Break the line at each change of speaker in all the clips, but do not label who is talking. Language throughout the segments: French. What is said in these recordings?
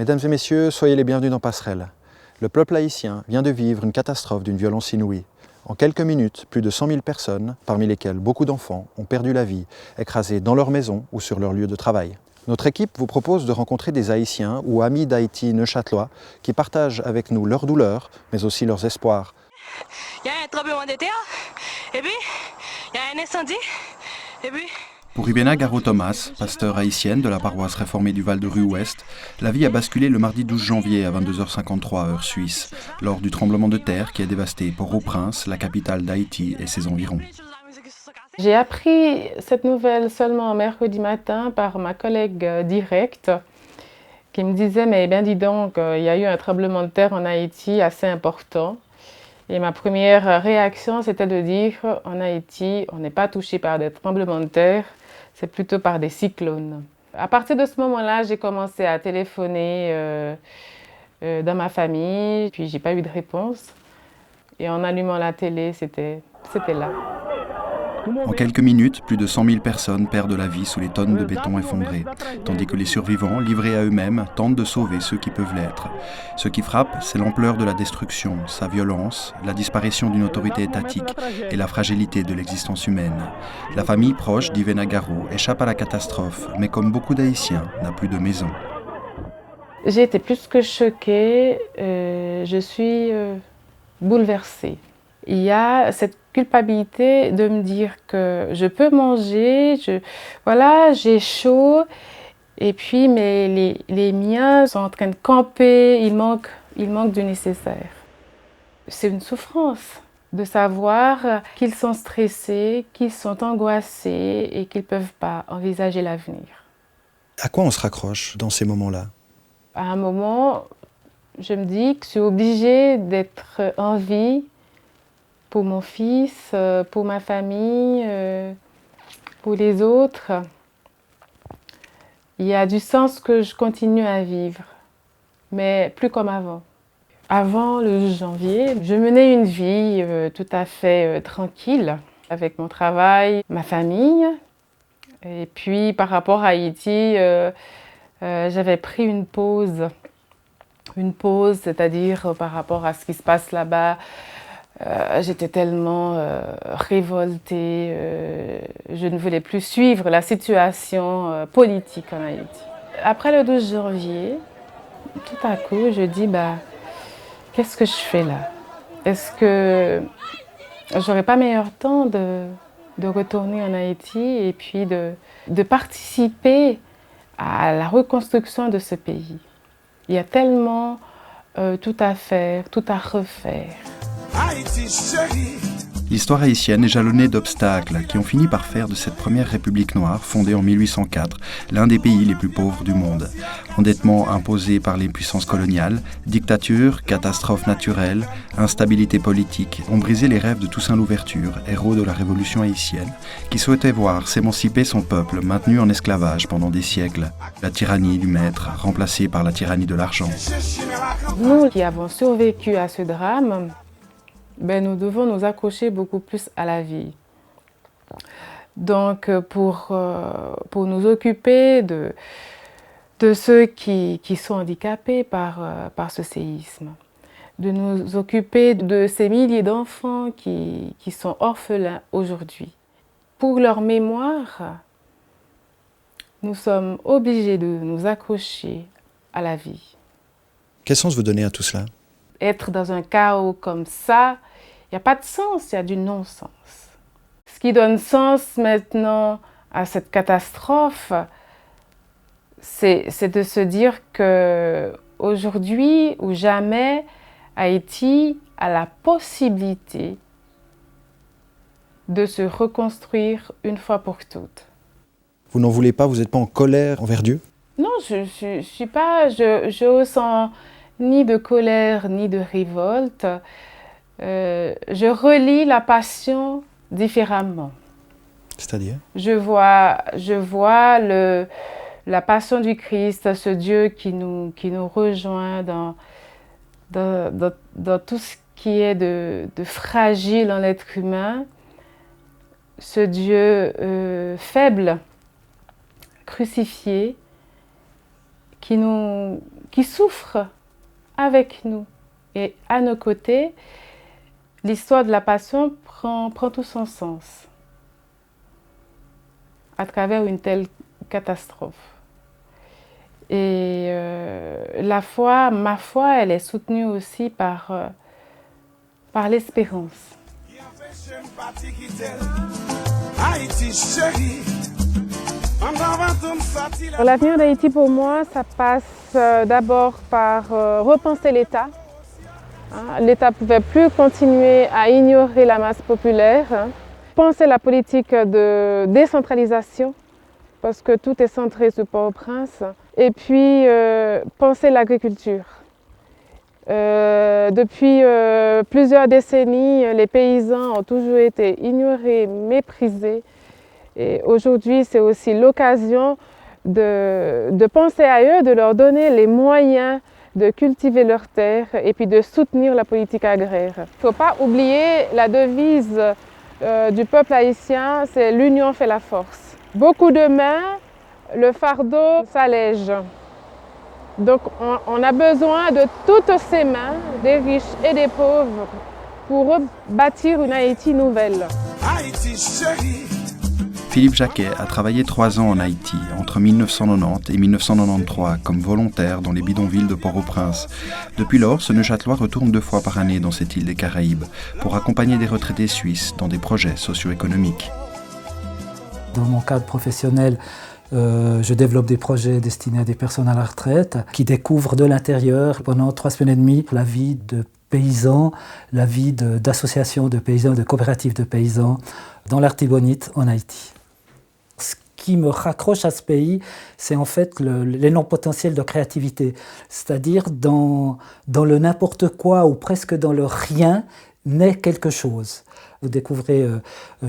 Mesdames et messieurs, soyez les bienvenus dans Passerelle. Le peuple haïtien vient de vivre une catastrophe d'une violence inouïe. En quelques minutes, plus de 100 000 personnes, parmi lesquelles beaucoup d'enfants, ont perdu la vie, écrasés dans leur maison ou sur leur lieu de travail. Notre équipe vous propose de rencontrer des Haïtiens ou amis d'Haïti neuchâtelois qui partagent avec nous leurs douleurs, mais aussi leurs espoirs.
Il y a un tremblement de terre, et puis il y a un incendie, et puis...
Pour Ibena Garot-Thomas, pasteur haïtienne de la paroisse réformée du Val-de-Rue-Ouest, la vie a basculé le mardi 12 janvier à 22h53 heure suisse, lors du tremblement de terre qui a dévasté Port-au-Prince, la capitale d'Haïti et ses environs.
J'ai appris cette nouvelle seulement mercredi matin par ma collègue directe qui me disait « Mais bien dis donc, il y a eu un tremblement de terre en Haïti assez important ». Et ma première réaction, c'était de dire « En Haïti, on n'est pas touché par des tremblements de terre, c'est plutôt par des cyclones ». À partir de ce moment-là, j'ai commencé à téléphoner dans ma famille, puis j'ai pas eu de réponse. Et en allumant la télé, c'était là.
En quelques minutes, plus de 100 000 personnes perdent la vie sous les tonnes de béton effondrées, tandis que les survivants, livrés à eux-mêmes, tentent de sauver ceux qui peuvent l'être. Ce qui frappe, c'est l'ampleur de la destruction, sa violence, la disparition d'une autorité étatique et la fragilité de l'existence humaine. La famille proche d'Ibena Garot échappe à la catastrophe, mais comme beaucoup d'Haïtiens, n'a plus de maison.
J'ai été plus que choquée, je suis bouleversée. Il y a cette culpabilité de me dire que je peux manger, voilà, j'ai chaud, et puis mais les miens sont en train de camper, il manque du nécessaire. C'est une souffrance de savoir qu'ils sont stressés, qu'ils sont angoissés et qu'ils ne peuvent pas envisager l'avenir.
À quoi on se raccroche dans ces moments-là ?
À un moment, je me dis que je suis obligée d'être en vie pour mon fils, pour ma famille, pour les autres. Il y a du sens que je continue à vivre, mais plus comme avant. Avant le 12 janvier, je menais une vie tout à fait tranquille avec mon travail, ma famille. Et puis par rapport à Haïti, j'avais pris une pause. Une pause, c'est-à-dire par rapport à ce qui se passe là-bas. J'étais tellement révoltée, je ne voulais plus suivre la situation politique en Haïti. Après le 12 janvier, tout à coup, je dis qu'est-ce que je fais là? Est-ce que j'aurais pas meilleur temps de retourner en Haïti et puis de participer à la reconstruction de ce pays? Il y a tellement tout à faire, tout à refaire.
L'histoire haïtienne est jalonnée d'obstacles qui ont fini par faire de cette première république noire, fondée en 1804, l'un des pays les plus pauvres du monde. Endettement imposé par les puissances coloniales, dictature, catastrophes naturelles, instabilité politique ont brisé les rêves de Toussaint Louverture, héros de la Révolution haïtienne, qui souhaitait voir s'émanciper son peuple maintenu en esclavage pendant des siècles. La tyrannie du maître, remplacée par la tyrannie de l'argent.
Nous qui avons survécu à ce drame, nous devons nous accrocher beaucoup plus à la vie. Donc, pour nous occuper de ceux qui sont handicapés par ce séisme, de nous occuper de ces milliers d'enfants qui sont orphelins aujourd'hui. Pour leur mémoire, nous sommes obligés de nous accrocher à la vie.
Quel sens vous donnez à tout cela ?
Être dans un chaos comme ça, il n'y a pas de sens, il y a du non-sens. Ce qui donne sens maintenant à cette catastrophe, c'est de se dire qu'aujourd'hui ou jamais, Haïti a la possibilité de se reconstruire une fois pour toutes.
Vous n'en voulez pas, vous n'êtes pas en colère envers Dieu ?
Non, je ressens ni de colère ni de révolte. Je relis la passion différemment.
C'est-à-dire ?
Je vois la passion du Christ, ce Dieu qui nous rejoint dans tout ce qui est de fragile en l'être humain. Ce Dieu faible, crucifié, qui nous qui souffre avec nous. Et à nos côtés, l'histoire de la Passion prend tout son sens à travers une telle catastrophe. Et ma foi, elle est soutenue aussi par l'espérance. L'avenir d'Haïti pour moi, ça passe d'abord par repenser l'État. L'État ne pouvait plus continuer à ignorer la masse populaire. Penser la politique de décentralisation, parce que tout est centré sur Port-au-Prince. Et puis penser l'agriculture. Depuis plusieurs décennies, les paysans ont toujours été ignorés, méprisés. Et aujourd'hui, c'est aussi l'occasion de penser à eux, de leur donner les moyens de cultiver leurs terres et puis de soutenir la politique agraire. Il ne faut pas oublier la devise du peuple haïtien, c'est « l'union fait la force ». Beaucoup de mains, le fardeau s'allège. Donc on a besoin de toutes ces mains, des riches et des pauvres, pour bâtir une Haïti nouvelle.
Philippe Jacquet a travaillé 3 ans en Haïti, entre 1990 et 1993, comme volontaire dans les bidonvilles de Port-au-Prince. Depuis lors, ce Neuchâtelois retourne 2 fois par année dans cette île des Caraïbes pour accompagner des retraités suisses dans des projets socio-économiques.
Dans mon cadre professionnel, je développe des projets destinés à des personnes à la retraite qui découvrent de l'intérieur pendant 3 semaines et demie la vie de paysans, la vie d'associations de paysans, de coopératives de paysans dans l'Artibonite en Haïti. Ce qui me raccroche à ce pays, c'est en fait l'énorme potentiel de créativité. C'est-à-dire dans le n'importe quoi ou presque dans le rien naît quelque chose. Vous découvrez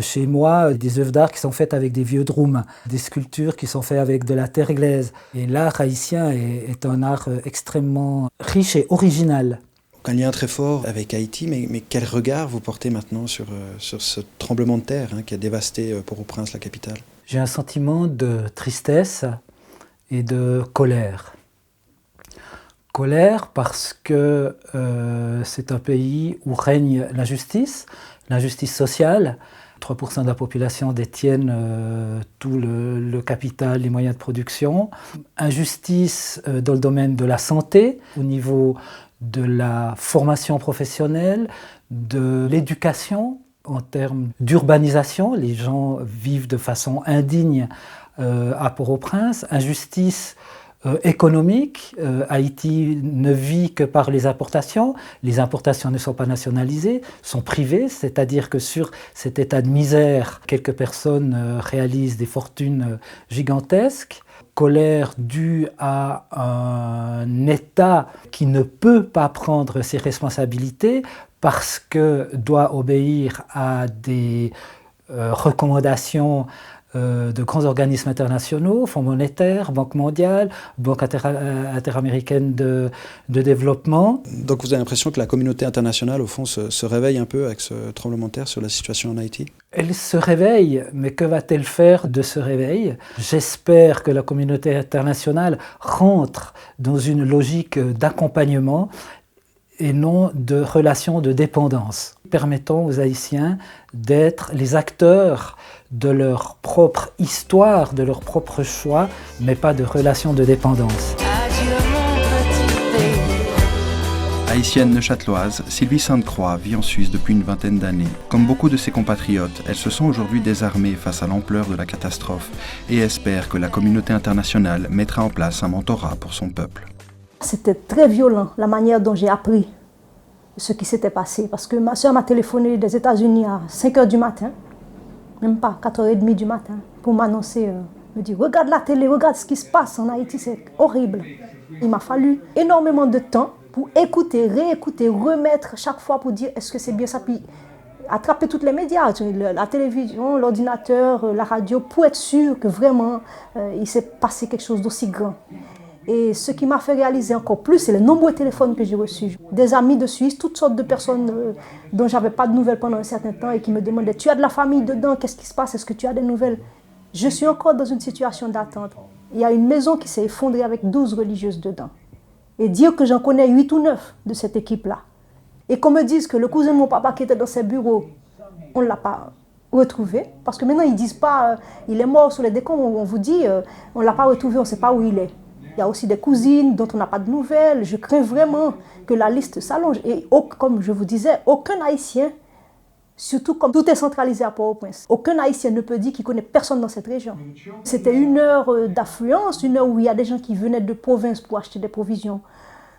chez moi des œuvres d'art qui sont faites avec des vieux drums, des sculptures qui sont faites avec de la terre glaise. Et l'art haïtien est un art extrêmement riche et original.
Un lien très fort avec Haïti, mais quel regard vous portez maintenant sur ce tremblement de terre qui a dévasté Port-au-Prince, la capitale?
J'ai un sentiment de tristesse et de colère. Colère parce que c'est un pays où règne l'injustice sociale. 3% de la population détiennent tout le capital, les moyens de production. Injustice dans le domaine de la santé, au niveau de la formation professionnelle, de l'éducation, en termes d'urbanisation. Les gens vivent de façon indigne à Port-au-Prince. Injustice économique. Haïti ne vit que par les importations. Les importations ne sont pas nationalisées, sont privées, c'est-à-dire que sur cet état de misère, quelques personnes réalisent des fortunes gigantesques. Colère due à un État qui ne peut pas prendre ses responsabilités parce que doit obéir à des recommandations de grands organismes internationaux, Fonds monétaire, Banque mondiale, Banque interaméricaine de développement.
Donc vous avez l'impression que la communauté internationale, au fond, se réveille un peu avec ce tremblement de terre sur la situation en Haïti?
Elle se réveille, mais que va-t-elle faire de ce réveil? J'espère que la communauté internationale rentre dans une logique d'accompagnement et non de relation de dépendance. Permettons aux Haïtiens d'être les acteurs de leur propre histoire, de leur propre choix, mais pas de relation de dépendance.
Haïtienne neuchâteloise, Sylvie Sainte-Croix vit en Suisse depuis une 20aine d'années. Comme beaucoup de ses compatriotes, elle se sent aujourd'hui désarmée face à l'ampleur de la catastrophe et espère que la communauté internationale mettra en place un mentorat pour son peuple.
C'était très violent la manière dont j'ai appris ce qui s'était passé parce que ma soeur m'a téléphoné des États-Unis à 5h du matin, même pas 4h30 du matin, pour m'annoncer, me dire regarde la télé, regarde ce qui se passe en Haïti, c'est horrible. Il m'a fallu énormément de temps pour écouter, réécouter, remettre chaque fois pour dire est-ce que c'est bien ça, puis attraper tous les médias, la télévision, l'ordinateur, la radio, pour être sûr que vraiment il s'est passé quelque chose d'aussi grand. Et ce qui m'a fait réaliser encore plus, c'est les nombreux téléphones que j'ai reçus. Des amis de Suisse, toutes sortes de personnes dont je n'avais pas de nouvelles pendant un certain temps et qui me demandaient « Tu as de la famille dedans, qu'est-ce qui se passe? Est-ce que tu as des nouvelles ?» Je suis encore dans une situation d'attente. Il y a une maison qui s'est effondrée avec 12 religieuses dedans. Et dire que j'en connais 8 ou 9 de cette équipe-là. Et qu'on me dise que le cousin de mon papa qui était dans ses bureaux, on ne l'a pas retrouvé. Parce que maintenant, ils ne disent pas il est mort sur les décombres. On vous dit on ne l'a pas retrouvé, on ne sait pas où il est. Il y a aussi des cousines dont on n'a pas de nouvelles. Je crains vraiment que la liste s'allonge. Et comme je vous disais, aucun Haïtien, surtout comme tout est centralisé à Port-au-Prince, aucun Haïtien ne peut dire qu'il connaît personne dans cette région. C'était une heure d'affluence, une heure où il y a des gens qui venaient de province pour acheter des provisions,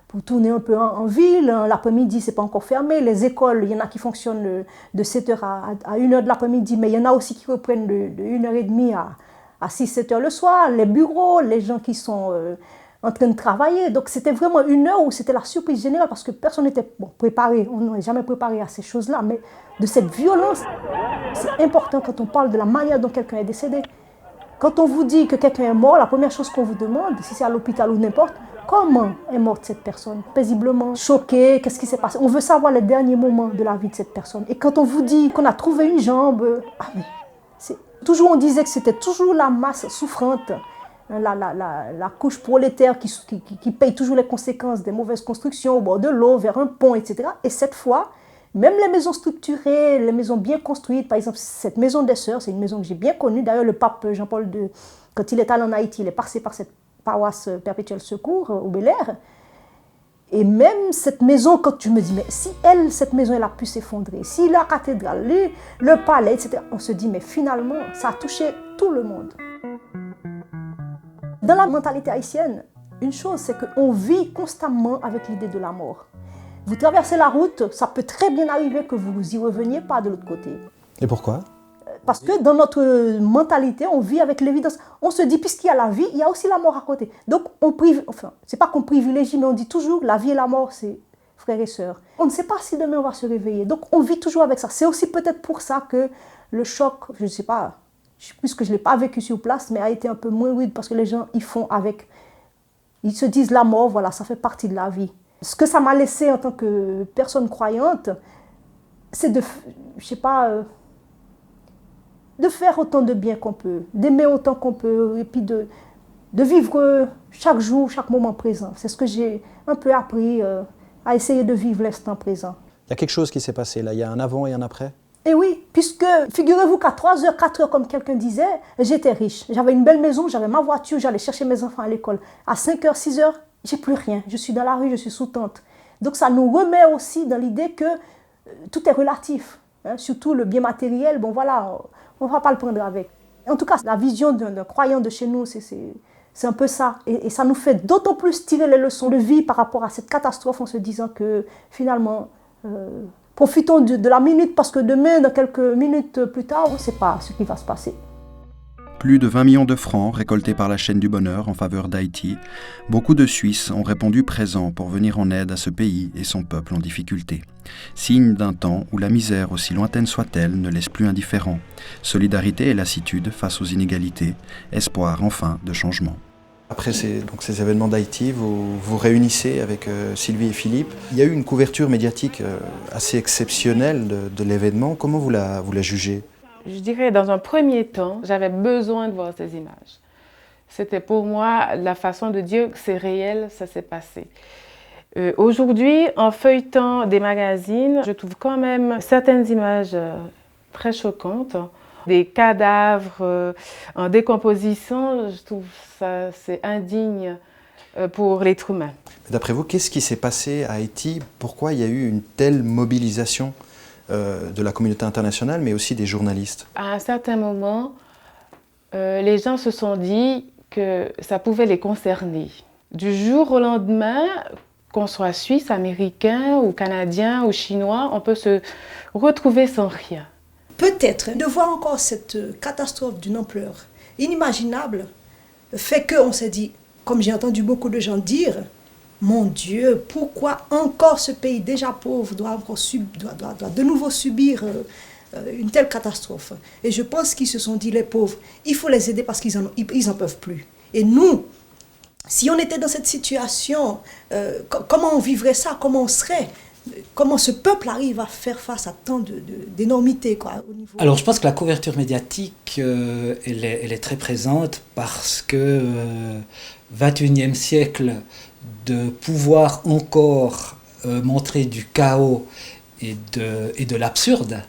pour tourner un peu en ville. L'après-midi, ce n'est pas encore fermé. Les écoles, il y en a qui fonctionnent de 7h à 1h de l'après-midi, mais il y en a aussi qui reprennent de 1h30 à 6-7h le soir. Les bureaux, les gens qui sont en train de travailler. Donc c'était vraiment une heure où c'était la surprise générale parce que personne n'était préparé. On n'est jamais préparé à ces choses-là, mais de cette violence, c'est important quand on parle de la manière dont quelqu'un est décédé. Quand on vous dit que quelqu'un est mort, la première chose qu'on vous demande, si c'est à l'hôpital ou n'importe, comment est morte cette personne? Paisiblement, choquée, qu'est-ce qui s'est passé? On veut savoir les derniers moments de la vie de cette personne. Et quand on vous dit qu'on a trouvé une jambe, toujours on disait que c'était toujours la masse souffrante, la couche prolétaire qui paye toujours les conséquences des mauvaises constructions au bord de l'eau, vers un pont, etc. Et cette fois, même les maisons structurées, les maisons bien construites, par exemple cette maison des Sœurs, c'est une maison que j'ai bien connue. D'ailleurs, le pape Jean-Paul II, quand il est allé en Haïti, il est passé par cette paroisse Perpétuel Secours au Bel-Air. Et même cette maison, quand tu me dis, mais si cette maison, elle a pu s'effondrer, si la cathédrale, le palais, etc., on se dit, mais finalement, ça a touché tout le monde. Dans la mentalité haïtienne, une chose, c'est qu'on vit constamment avec l'idée de la mort. Vous traversez la route, ça peut très bien arriver que vous y reveniez pas de l'autre côté.
Et pourquoi ?
Parce que dans notre mentalité, on vit avec l'évidence. On se dit, puisqu'il y a la vie, il y a aussi la mort à côté. Donc, c'est pas qu'on privilégie, mais on dit toujours, la vie et la mort, c'est frères et sœurs. On ne sait pas si demain on va se réveiller. Donc, on vit toujours avec ça. C'est aussi peut-être pour ça que le choc, je ne sais pas, puisque je ne l'ai pas vécu sur place, mais a été un peu moins rude parce que les gens, ils font avec. Ils se disent, la mort, voilà, ça fait partie de la vie. Ce que ça m'a laissé en tant que personne croyante, c'est de faire autant de bien qu'on peut, d'aimer autant qu'on peut, et puis de vivre chaque jour, chaque moment présent. C'est ce que j'ai un peu appris, à essayer de vivre l'instant présent.
Il y a quelque chose qui s'est passé là, il y a un avant et un après?
Et oui, puisque figurez-vous qu'à 3h, 4h, comme quelqu'un disait, j'étais riche. J'avais une belle maison, j'avais ma voiture, j'allais chercher mes enfants à l'école. À 5h, 6h, j'ai plus rien. Je suis dans la rue, je suis sous tente. Donc ça nous remet aussi dans l'idée que tout est relatif. Hein, surtout le bien matériel, bon voilà, on ne va pas le prendre avec. En tout cas, la vision d'un croyant de chez nous, c'est un peu ça. Et ça nous fait d'autant plus tirer les leçons de vie par rapport à cette catastrophe en se disant que finalement, profitons de la minute parce que demain, dans quelques minutes plus tard, on ne sait pas ce qui va se passer.
Plus de 20 millions de francs récoltés par la chaîne du bonheur en faveur d'Haïti, beaucoup de Suisses ont répondu présents pour venir en aide à ce pays et son peuple en difficulté. Signe d'un temps où la misère, aussi lointaine soit-elle, ne laisse plus indifférent. Solidarité et lassitude face aux inégalités, espoir enfin de changement.
Après ces événements d'Haïti, vous vous réunissez avec Sylvie et Philippe. Il y a eu une couverture médiatique assez exceptionnelle de l'événement. Comment vous la jugez ?
Je dirais, dans un premier temps, j'avais besoin de voir ces images. C'était pour moi la façon de dire que c'est réel, ça s'est passé. Aujourd'hui, en feuilletant des magazines, je trouve quand même certaines images très choquantes. Des cadavres en décomposition, je trouve ça c'est indigne pour l'être humain.
D'après vous, qu'est-ce qui s'est passé à Haïti? Pourquoi il y a eu une telle mobilisation de la communauté internationale, mais aussi des journalistes?
À un certain moment, les gens se sont dit que ça pouvait les concerner. Du jour au lendemain, qu'on soit suisse, américain ou canadien ou chinois, on peut se retrouver sans rien.
Peut-être de voir encore cette catastrophe d'une ampleur inimaginable fait qu'on s'est dit, comme j'ai entendu beaucoup de gens dire, mon Dieu, pourquoi encore ce pays déjà pauvre doit de nouveau subir une telle catastrophe? Et je pense qu'ils se sont dit, les pauvres, il faut les aider parce qu'ils en peuvent plus. Et nous, si on était dans cette situation, comment on vivrait ça? Comment on serait? Comment ce peuple arrive à faire face à tant d'énormités, quoi, au niveau...
Alors je pense que la couverture médiatique, elle est très présente parce que 21e siècle, de pouvoir encore montrer du chaos et de l'absurde,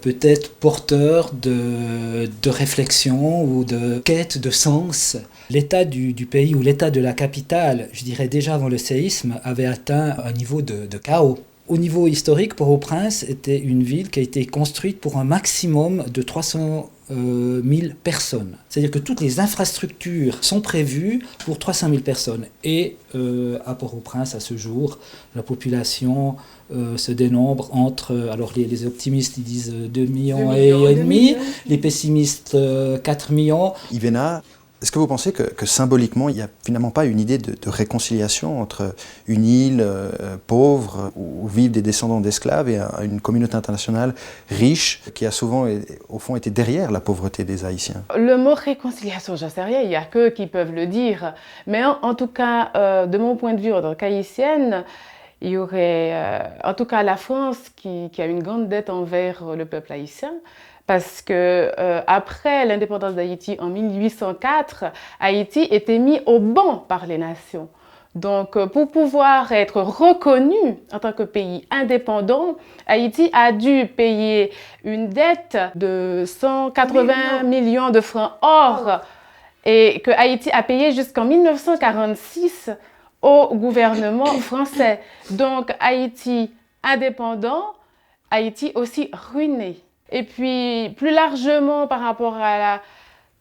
peut être porteur de réflexion ou de quête de sens. L'état du pays ou l'état de la capitale, je dirais déjà avant le séisme, avait atteint un niveau de chaos. Au niveau historique, Port-au-Prince était une ville qui a été construite pour un maximum de 300 000 personnes. C'est-à-dire que toutes les infrastructures sont prévues pour 300 000 personnes. Et à Port-au-Prince, à ce jour, la population se dénombre entre... Alors les optimistes ils disent 2 millions et demi, les pessimistes 4 millions.
Ivena, est-ce que vous pensez que symboliquement, il n'y a finalement pas une idée de réconciliation entre une île pauvre où vivent des descendants d'esclaves et une communauté internationale riche qui a souvent, au fond, été derrière la pauvreté des Haïtiens?
Le mot réconciliation, j'en sais rien, il n'y a qu'eux qui peuvent le dire. Mais en tout cas, de mon point de vue en tant qu'haïtienne, il y aurait, en tout cas la France qui a une grande dette envers le peuple haïtien. Parce que après l'indépendance d'Haïti en 1804, Haïti était mis au ban par les nations. Donc pour pouvoir être reconnu en tant que pays indépendant, Haïti a dû payer une dette de 180 millions de francs or et que Haïti a payé jusqu'en 1946 au gouvernement français. Donc Haïti indépendant, Haïti aussi ruiné. Et puis, plus largement par rapport à la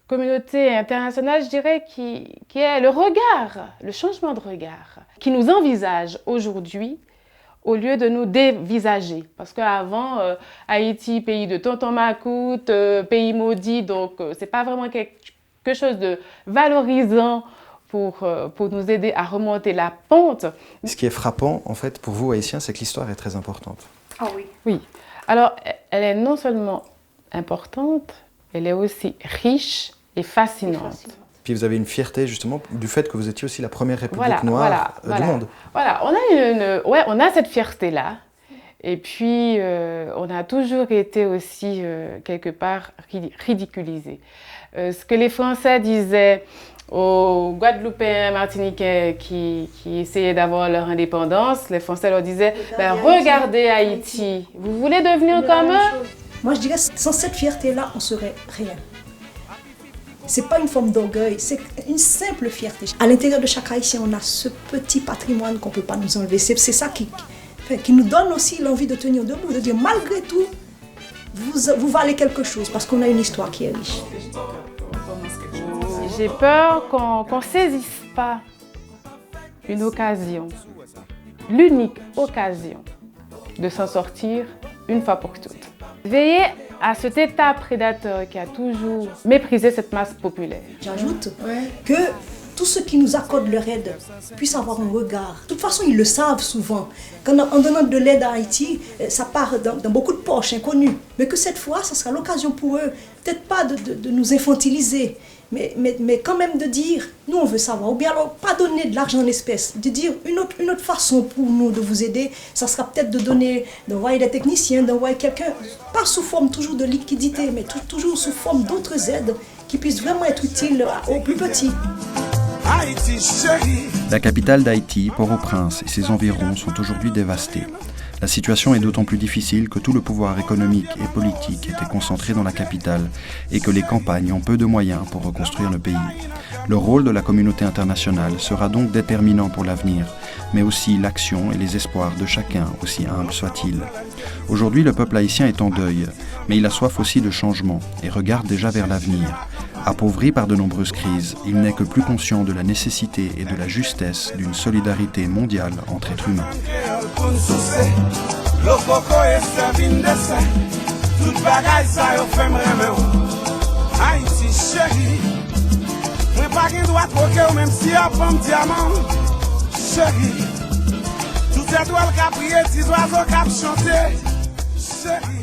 communauté internationale, je dirais qui est le regard, le changement de regard, qui nous envisage aujourd'hui au lieu de nous dévisager. Parce qu'avant, Haïti, pays de tonton Macoute, pays maudit, donc c'est pas vraiment quelque chose de valorisant pour nous aider à remonter la pente.
Ce qui est frappant, en fait, pour vous, Haïtiens, c'est que l'histoire est très importante.
Ah oui.
Oui. Alors, elle est non seulement importante, elle est aussi riche et fascinante.
Puis vous avez une fierté justement du fait que vous étiez aussi la première république noire du monde.
Voilà, on a cette fierté-là. Et puis, on a toujours été aussi, quelque part, ridiculisés. Ce que les Français disaient aux Guadeloupéens, Martiniquais qui essayaient d'avoir leur indépendance, les Français leur disaient regardez Haïti, vous voulez devenir comme eux?
Moi je dirais sans cette fierté-là, on serait rien. C'est pas une forme d'orgueil, c'est une simple fierté. À l'intérieur de chaque Haïtien, on a ce petit patrimoine qu'on peut pas nous enlever. C'est ça qui nous donne aussi l'envie de tenir debout, de dire malgré tout, vous valez quelque chose parce qu'on a une histoire qui est riche.
J'ai peur qu'on ne saisisse pas une occasion, l'unique occasion de s'en sortir une fois pour toutes. Veillez à cet État prédateur qui a toujours méprisé cette masse populaire.
J'ajoute que tous ceux qui nous accordent leur aide puissent avoir un regard. De toute façon, ils le savent souvent. En donnant de l'aide à Haïti, ça part dans beaucoup de poches inconnues. Mais que cette fois, ça sera l'occasion pour eux, peut-être pas de nous infantiliser, mais quand même de dire, nous on veut savoir, ou bien alors pas donner de l'argent en espèces, de dire une autre façon pour nous de vous aider, ça sera peut-être d'envoyer des techniciens, d'envoyer quelqu'un, pas sous forme toujours de liquidité, mais toujours sous forme d'autres aides qui puissent vraiment être utiles aux plus petits.
La capitale d'Haïti, Port-au-Prince et ses environs sont aujourd'hui dévastés. La situation est d'autant plus difficile que tout le pouvoir économique et politique était concentré dans la capitale et que les campagnes ont peu de moyens pour reconstruire le pays. Le rôle de la communauté internationale sera donc déterminant pour l'avenir, mais aussi l'action et les espoirs de chacun, aussi humble soit-il. Aujourd'hui, le peuple haïtien est en deuil, mais il a soif aussi de changement et regarde déjà vers l'avenir. Appauvri par de nombreuses crises, il n'est que plus conscient de la nécessité et de la justesse d'une solidarité mondiale entre êtres humains.
Tout étoile qui a prié, 6 oiseaux qui a chanté. Chérie.